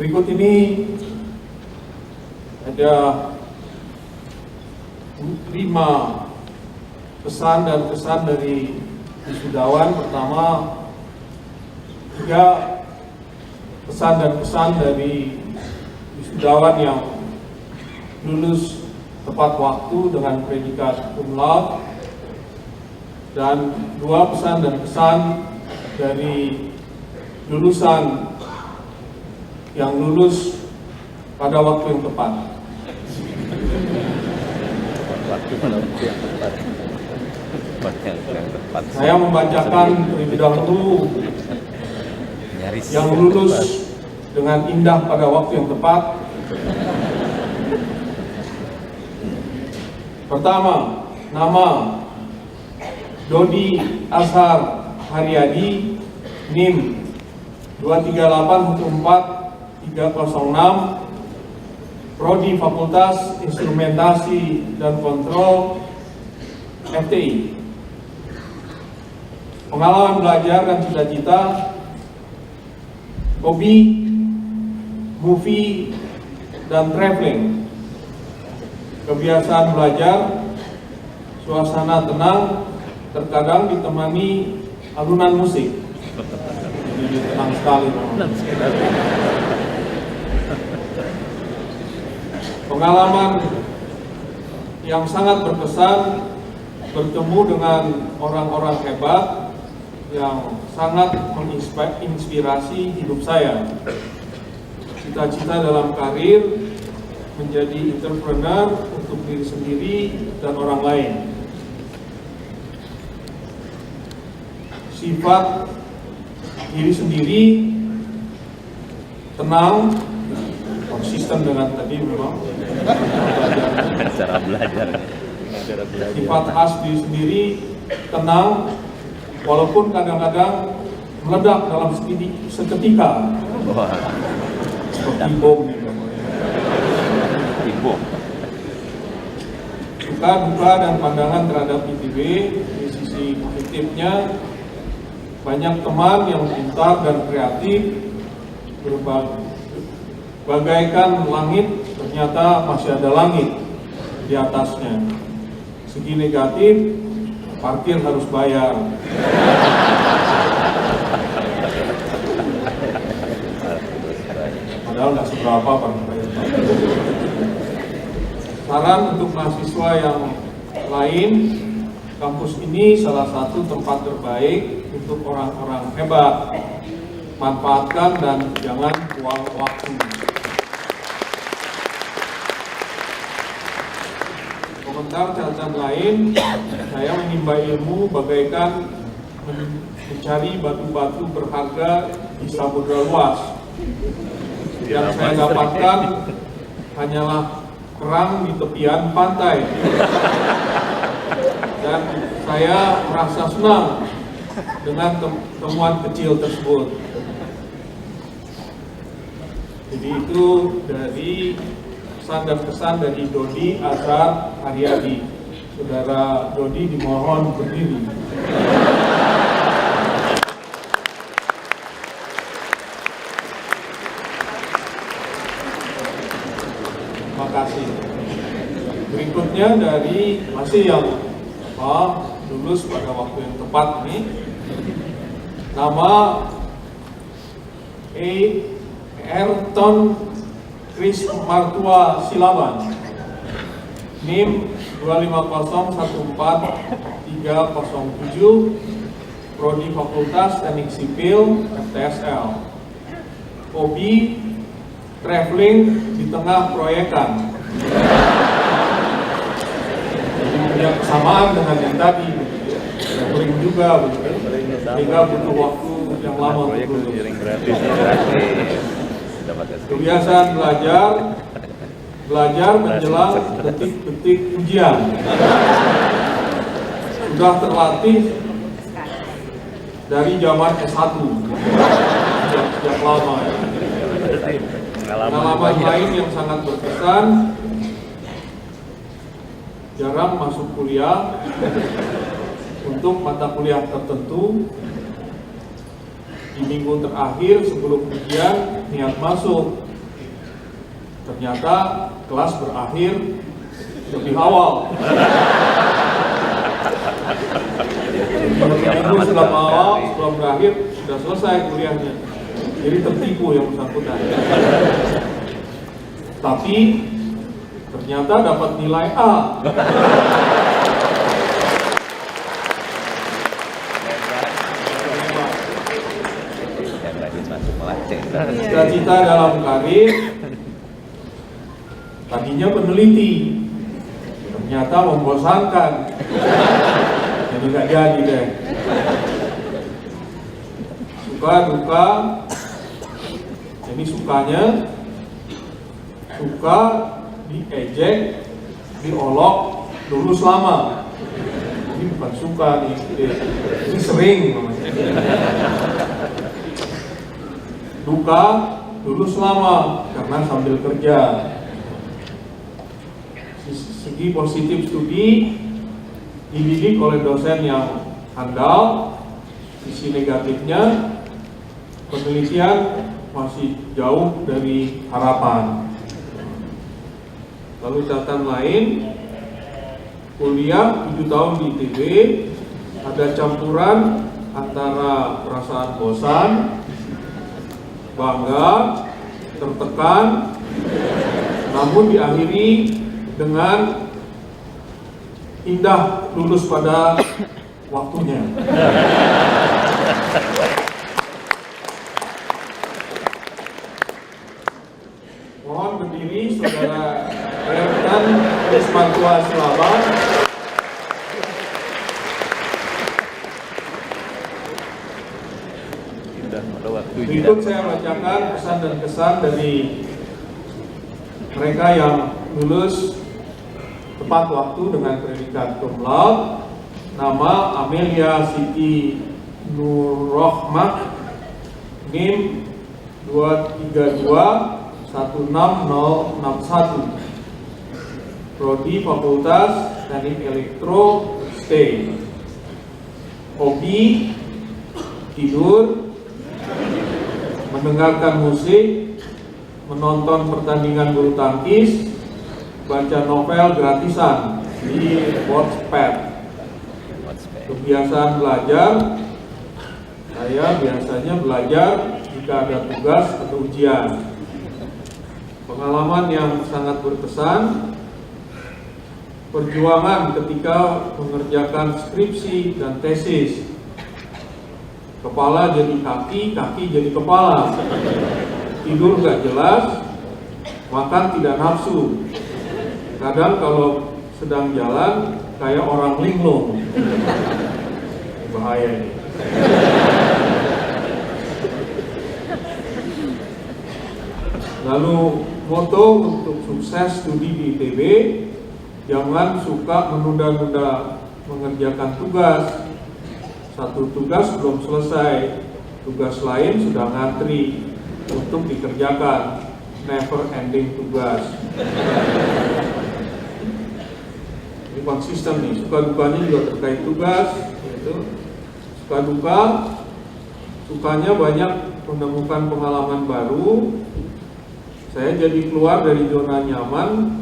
Berikut ini ada 5 pesan dan kesan dari wisudawan. Pertama, 3 pesan dan kesan dari wisudawan yang lulus tepat waktu dengan predikat cum laude, dan 2 pesan dan kesan dari lulusan yang lulus pada waktu yang tepat. Saya membacakan terlebih dahulu yang lulus dengan indah pada waktu yang tepat. Pertama, nama Dodi Azhar Haryadi, NIM 23814-306, Prodi Fakultas Instrumentasi dan Kontrol FTI. Pengalaman belajar dan cita-cita: hobi, movie, dan traveling. Kebiasaan belajar, suasana tenang, terkadang ditemani alunan musik. Jadi tenang sekali. Pengalaman yang sangat berkesan, bertemu dengan orang-orang hebat yang sangat menginspirasi hidup saya. Cita-cita dalam karir menjadi entrepreneur untuk diri sendiri dan orang lain. Sifat diri sendiri, tenang, konsisten dengan tadi memang cara belajar. Sifat khas diri sendiri, tenang, walaupun kadang-kadang meledak dalam seketika. Seperti bom. Suka, duka, dan pandangan terhadap ITB. Di sisi positifnya, banyak teman yang pintar dan kreatif, bagaikan langit, ternyata masih ada langit di atasnya. Segi negatif, parkir harus bayar. Padahal nggak seberapa parkir. Saran untuk mahasiswa yang lain, kampus ini salah satu tempat terbaik untuk orang-orang hebat. Manfaatkan dan jangan buang waktu. Komentar catatan lain, saya menimba ilmu bagaikan mencari batu-batu berharga di samudra luas. Yang saya dapatkan hanyalah kerang di tepian pantai. Dan saya merasa senang dengan temuan kecil tersebut. Jadi itu dari pesan dan kesan dari Dodi Azhar Haryadi. Saudara Dodi dimohon berdiri. Terima kasih. Berikutnya dari masih yang lulus pada waktu yang tepat ini, nama Ayrton Chris Martua Silaban, NIM 25014-307, Prodi Fakultas Teknik Sipil FTSL. Hobi, traveling di tengah proyekan. Punya kesamaan dengan yang tadi, traveling juga, sehingga butuh waktu yang lama untuk lulus. Kebiasaan belajar menjelang detik-detik ujian. Sudah terlatih dari zaman S1, sejak lama. Pengalaman lain yang sangat berkesan, jarang masuk kuliah untuk mata kuliah tertentu. Di minggu terakhir sebelum ujian niat masuk, Ternyata kelas berakhir lebih awal. Minggu setelah berakhir sudah selesai kuliahnya. Jadi tertipu yang bersangkutan. Tapi ternyata dapat nilai A. Cita-cita dalam karir tadinya peneliti, ternyata membosankan, jadi nggak jadi deh. Suka duka, ini sukanya suka diejek, diolok, lulus lama. Ini bukan suka nih, ini sering namanya. Duka, lulus lama karena sambil kerja. Segi positif studi, dididik oleh dosen yang handal. Sisi negatifnya, penelitian masih jauh dari harapan. Lalu catatan lain, kuliah 7 tahun di ITB, ada campuran antara perasaan bosan, bangga, tertekan, namun diakhiri dengan indah lulus pada waktunya. Mohon berdiri Saudara Ertan Rismantua Selamat. Berikut saya bacakan pesan dan kesan dari mereka yang lulus tepat waktu dengan predikat cum laude. Nama Amelia Siti Nurrohmah, NIM 232-16061, Prodi Fakultas Teknik Elektro ST. Hobi tidur, mendengarkan musik, menonton pertandingan bulu tangkis, baca novel gratisan di Wattpad. Kebiasaan belajar, saya biasanya belajar jika ada tugas atau ujian. Pengalaman yang sangat berkesan, perjuangan ketika mengerjakan skripsi dan tesis. Kepala jadi kaki, kaki jadi kepala. Tidur gak jelas, makan tidak nafsu. Kadang kalau sedang jalan kayak orang linglung. Bahaya ini. Lalu moto untuk sukses studi di ITB, jangan suka menunda-nunda mengerjakan tugas. Satu tugas belum selesai, tugas lain sudah ngantri untuk dikerjakan. Never ending tugas. Ini konsisten nih, suka dukanya juga terkait tugas, yaitu suka duka, sukanya banyak menemukan pengalaman baru. Saya jadi keluar dari zona nyaman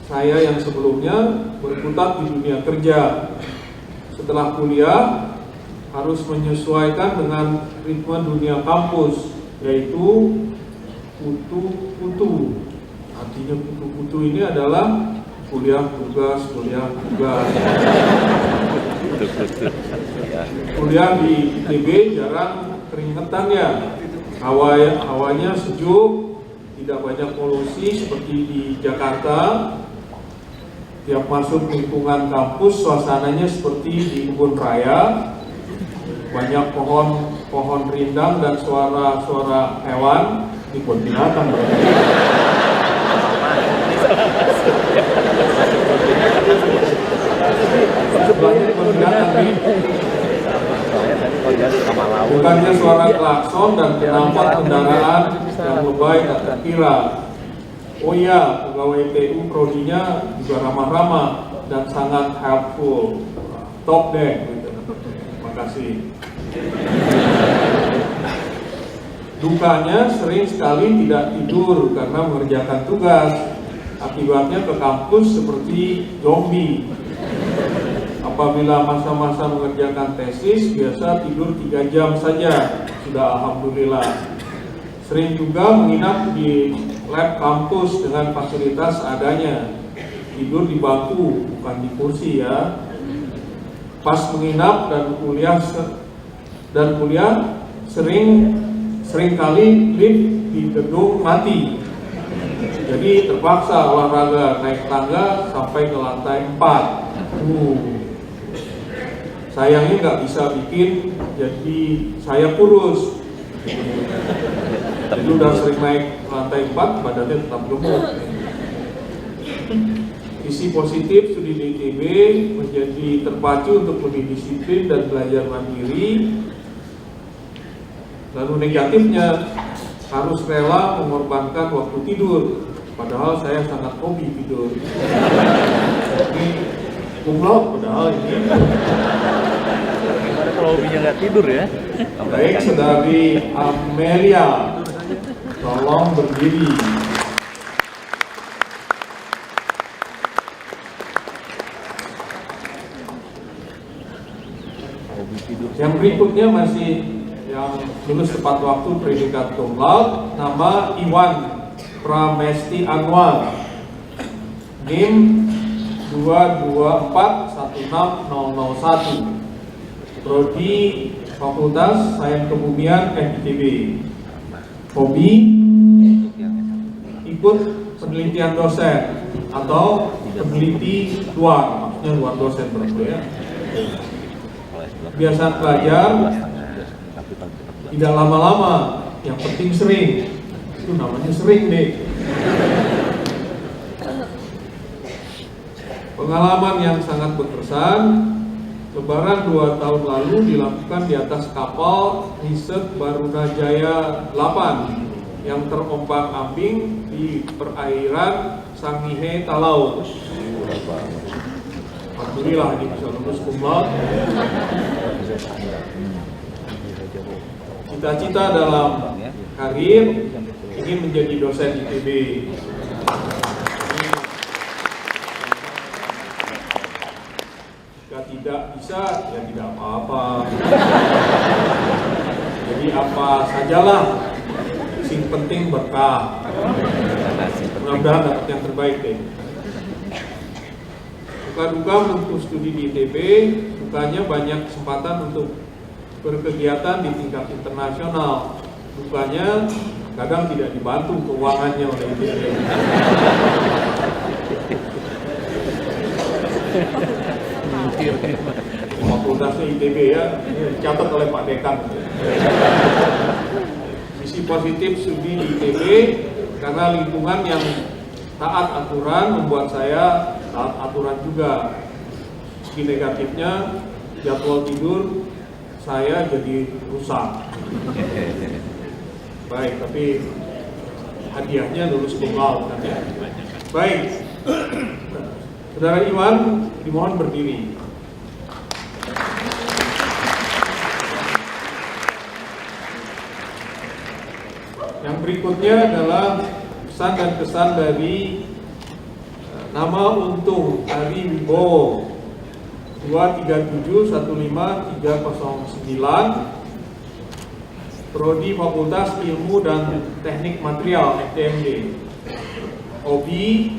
saya yang sebelumnya berkutat di dunia kerja. Setelah kuliah harus menyesuaikan dengan ritme dunia kampus, yaitu kutu-kutu. Artinya kutu-kutu ini adalah kuliah tugas. Kuliah di ITB jarang keringetan ya. Hawanya sejuk, tidak banyak polusi seperti di Jakarta. Tiap masuk lingkungan kampus suasananya seperti di kebun raya. Banyak pohon rindang dan suara hewan di kebun binatang. Sebelahnya kebun binatang nih. Bukannya suara klakson dan kenalpot kendaraan yang lebay tak terkira. Oh iya, pegawai TU prodinya juga ramah-ramah dan sangat helpful. Top deh gitu. Terima kasih. Dukanya sering sekali tidak tidur karena mengerjakan tugas. Akibatnya ke kampus seperti zombie. Apabila masa-masa mengerjakan tesis, biasa tidur 3 jam saja, sudah alhamdulillah. Sering juga menginap di lab kampus dengan fasilitas seadanya. Tidur di bangku, bukan di kursi ya. Pas menginap dan kuliah sering kali lift di gedung mati. Jadi terpaksa olahraga naik tangga sampai ke lantai 4. Sayangnya nggak bisa bikin, jadi saya kurus. Jadi udah sering naik lantai 4, badannya tetap gemuk. Sisi positif studi di ITB menjadi terpacu untuk lebih disiplin dan belajar mandiri. Lalu negatifnya, harus rela mengorbankan waktu tidur. Padahal saya sangat hobi tidur. Ini kumlaut padahal ini. Gimana kalau hobinya nggak tidur ya? Baik, saudari Amelia, tolong berdiri. Hobi tidur. Yang berikutnya masih yang lulus tepat waktu predikat cum laude, nama Iwan Pramesti Anwar, NIM 2241601, Prodi Fakultas Sains Kebumian ITB. Hobi ikut penelitian dosen atau peneliti luar, maksudnya luar dosen berarti ya. Kebiasaan belajar tidak lama-lama, yang penting sering. Itu namanya sering deh. Pengalaman yang sangat berkesan, Lebaran 2 tahun lalu dilakukan di atas kapal riset Barunajaya 8 yang terombang-ambing di perairan Sangihe, Talaut. Alhamdulillah ini bisa lulus cum laude. Cita-cita dalam karir ingin menjadi dosen ITB. Jika tidak bisa, ya tidak apa-apa. Jadi apa sajalah, sing penting berkah. Mudah-mudahan dapat yang terbaik deh. Duka-duka untuk studi di ITB, dukanya banyak kesempatan untuk berkegiatan di tingkat internasional. Dukanya kadang tidak dibantu keuangannya oleh ITB. Fakultasnya ITB ya, dicatat oleh Pak Dekan. Sisi positif studi di ITB, karena lingkungan yang taat aturan membuat saya taat aturan juga. Sisi negatifnya, jadwal tidur saya jadi rusak. Baik, tapi hadiahnya lulus cum laude kan ya. Baik, Saudara Iwan dimohon berdiri. Yang berikutnya adalah pesan dan kesan dari nama Untung Ari Wibowo 2371539, Prodi Fakultas Ilmu dan Teknik Material FTMD. Hobi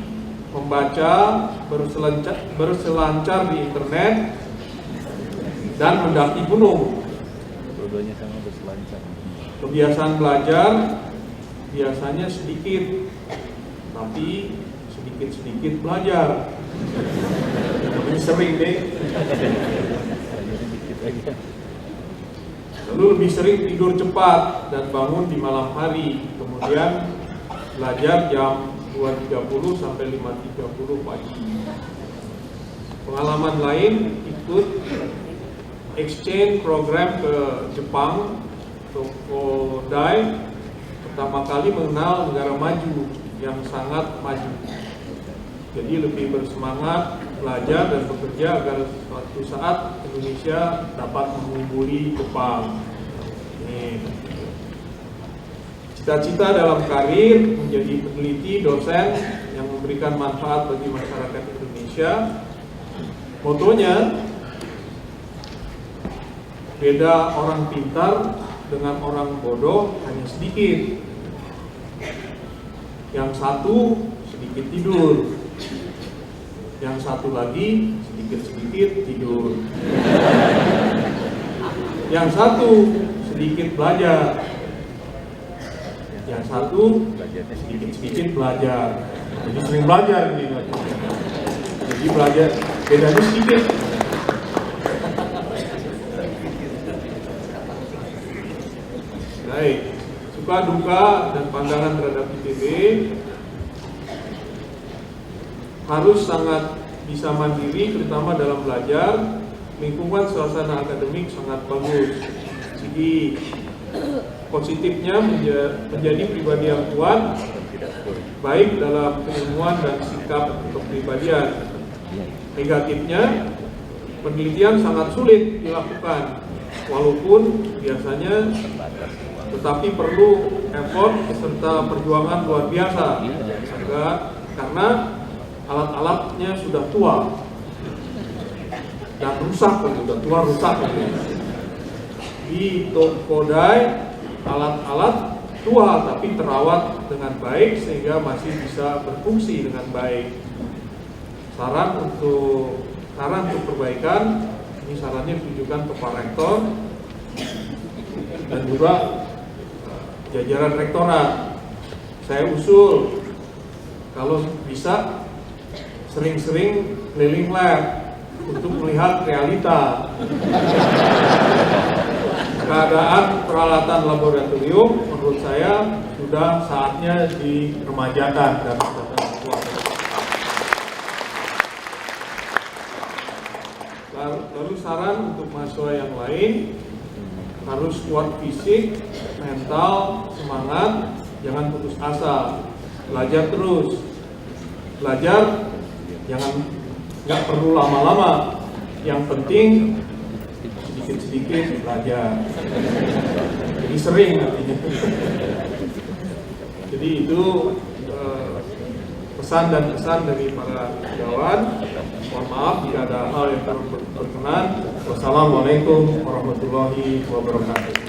membaca, berselancar di internet, dan mendaki gunung. Dua-duanya sama berselancar. Kebiasaan belajar biasanya sedikit, tapi sedikit-sedikit belajar. Lebih sering deh. Lalu lebih sering tidur cepat dan bangun di malam hari. Kemudian belajar jam 2.30 sampai 5.30 pagi. Pengalaman lain, ikut exchange program ke Jepang, Tokodai. Pertama kali mengenal negara maju yang sangat maju. Jadi lebih bersemangat belajar dan bekerja agar suatu saat Indonesia dapat mengungguli Jepang. Ini. cita-cita dalam karir menjadi peneliti, dosen yang memberikan manfaat bagi masyarakat Indonesia. Motonya, beda orang pintar dengan orang bodoh hanya sedikit. Yang satu sedikit tidur, yang satu lagi sedikit-sedikit tidur, yang satu sedikit belajar, yang satu sedikit-sedikit belajar. Jadi sering belajar gitu. Jadi belajar bedanya sedikit. Baik, suka duka dan pandangan terhadap ITB harus sangat bisa mandiri, terutama dalam belajar. Lingkungan suasana akademik sangat bagus. Jadi positifnya menjadi pribadi yang kuat, baik dalam keilmuan dan sikap kepribadian. Negatifnya, penelitian sangat sulit dilakukan, walaupun biasanya, tetapi perlu effort serta perjuangan luar biasa, karena alat-alatnya sudah tua dan rusak, sudah tua rusak. Di Kodai alat-alat tua tapi terawat dengan baik sehingga masih bisa berfungsi dengan baik. Saran untuk perbaikan, ini sarannya ditujukan ke Pak Rektor dan juga jajaran rektorat. Saya usul kalau bisa sering-sering keliling lab untuk melihat realita keadaan peralatan laboratorium. Menurut saya sudah saatnya diremajakan dan lalu saran untuk mahasiswa yang lain, harus kuat fisik, mental, semangat, jangan putus asa, belajar terus. Belajar nggak perlu lama-lama, yang penting sedikit-sedikit belajar. Jadi sering artinya. Jadi itu pesan dan kesan dari para kawan. Mohon maaf jika ada hal yang kurang berkenan. Wassalamualaikum warahmatullahi wabarakatuh.